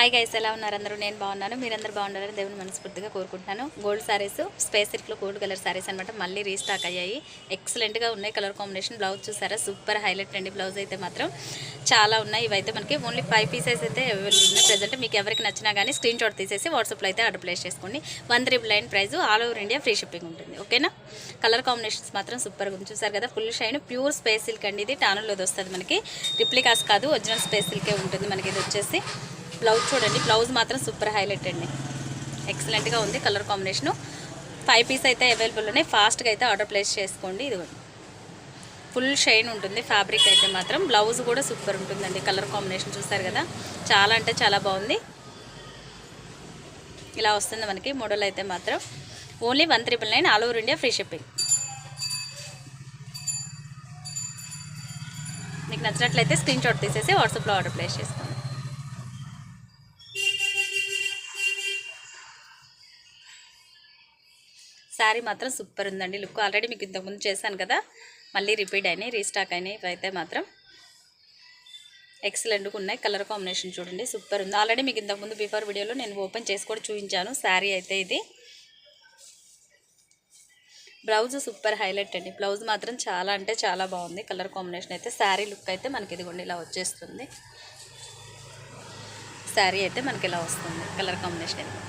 Hi guys, ఎలా ఉన్నారు అందరూ? నేను బాగున్నాను, మీరందరూ బాగున్నారని దేవుని మనస్ఫూర్తిగా కోరుకుంటున్నాను. గోల్డ్ సారీస్, స్పేస్ సిల్క్లో గోల్డ్ కలర్ సారీస్ అనమాట మళ్ళీ రీస్టాక్ అయ్యాయి. ఎక్సలెంట్గా ఉన్నాయి. కలర్ కాంబినేషన్, బ్లౌజ్ చూసారా, సూపర్ హైలైట్ అండి. బ్లౌజ్ అయితే మాత్రం చాలా ఉన్నాయి. ఇవైతే మనకి ఓన్లీ 5 పీసెస్ అయితే అవైలబుల్ ఉన్నాయి ప్రెజెంట్. మీకు ఎవరికి నచ్చినా కానీ స్క్రీన్ షాట్ తీసేసి వాట్సాప్లో అయితే ఆర్డర్ ప్లేస్ చేసుకోండి. 139 price, all over India free shipping ఉంటుంది. ఓకేనా? కలర్ కాంబినేషన్స్ మాత్రం సూపర్గా ఉంది. చూసారు కదా, full shine pure space silk అండి. ఇది టానులోది వస్తుంది మనకి, రిప్లికాస్ కాదు, ఒరిజినల్ స్పేస్ సిల్కే ఉంటుంది మనకి. ఇది వచ్చేసి బ్లౌజ్ చూడండి, బ్లౌజ్ మాత్రం సూపర్ హైలైట్ అండి. ఎక్సలెంట్గా ఉంది. కలర్ కాంబినేషను 5 పీస్ అయితే అవైలబుల్ ఉన్నాయి. ఫాస్ట్గా అయితే ఆర్డర్ ప్లేస్ చేసుకోండి. ఇది ఫుల్ షైన్ ఉంటుంది ఫ్యాబ్రిక్ అయితే మాత్రం. బ్లౌజ్ కూడా సూపర్ ఉంటుందండి. కలర్ కాంబినేషన్ చూసారు కదా, చాలా అంటే చాలా బాగుంది. ఇలా వస్తుంది మనకి మోడల్ అయితే మాత్రం. Only 139, all over India free shipping. మీకు నచ్చినట్లయితే స్క్రీన్ షాట్ తీసేసి వాట్సాప్లో ఆర్డర్ ప్లేస్ చేసుకోండి. శారీ మాత్రం సూపర్ ఉందండి. లుక్ ఆల్రెడీ మీకు ఇంతకుముందు చేశాను కదా, మళ్ళీ రిపీట్ అయినాయి, రీస్టాక్ అయినాయి. ఇవైతే మాత్రం ఎక్సలెంట్గా ఉన్నాయి. కలర్ కాంబినేషన్ చూడండి, సూపర్ ఉంది. ఆల్రెడీ మీకు ఇంతకుముందు బిఫోర్ వీడియోలో నేను ఓపెన్ చేసి కూడా చూపించాను శారీ అయితే. ఇది బ్లౌజ్ సూపర్ హైలైట్ అండి. బ్లౌజ్ మాత్రం చాలా అంటే చాలా బాగుంది. కలర్ కాంబినేషన్ అయితే, శారీ లుక్ అయితే మనకి ఇదిగోండి ఇలా వచ్చేస్తుంది. శారీ అయితే మనకి ఇలా వస్తుంది. కలర్ కాంబినేషన్ అయితే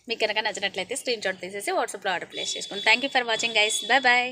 మీకు కనుక నచ్చినట్లయితే స్క్రీన్ షాట్ తీసేసి వాట్సాప్లో ఆర్డర్ ప్లేస్ చేసుకోండి. Thank you for watching guys. Bye bye.